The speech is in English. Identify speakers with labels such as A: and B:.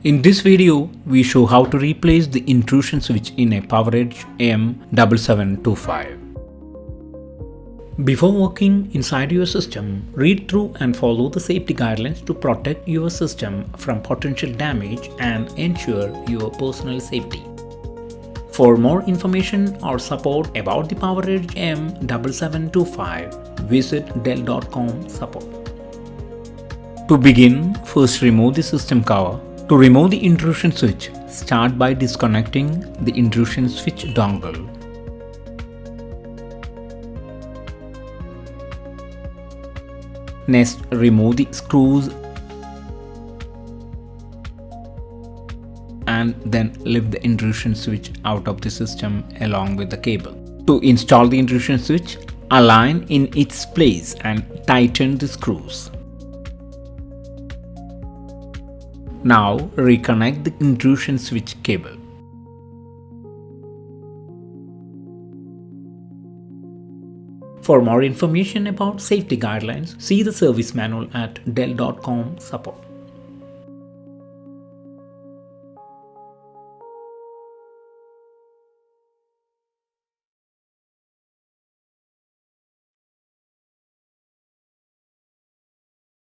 A: In this video, we show how to replace the intrusion switch in a PowerEdge M7725. Before working inside your system, read through and follow the safety guidelines to protect your system from potential damage and ensure your personal safety. For more information or support about the PowerEdge M7725, visit dell.com support. To begin, first remove the system cover. To remove the intrusion switch, start by disconnecting the intrusion switch dongle. Next, remove the screws and then lift the intrusion switch out of the system along with the cable. To install the intrusion switch, align in its place and tighten the screws. Now reconnect the intrusion switch cable. For more information about safety guidelines, see the service manual at dell.com support.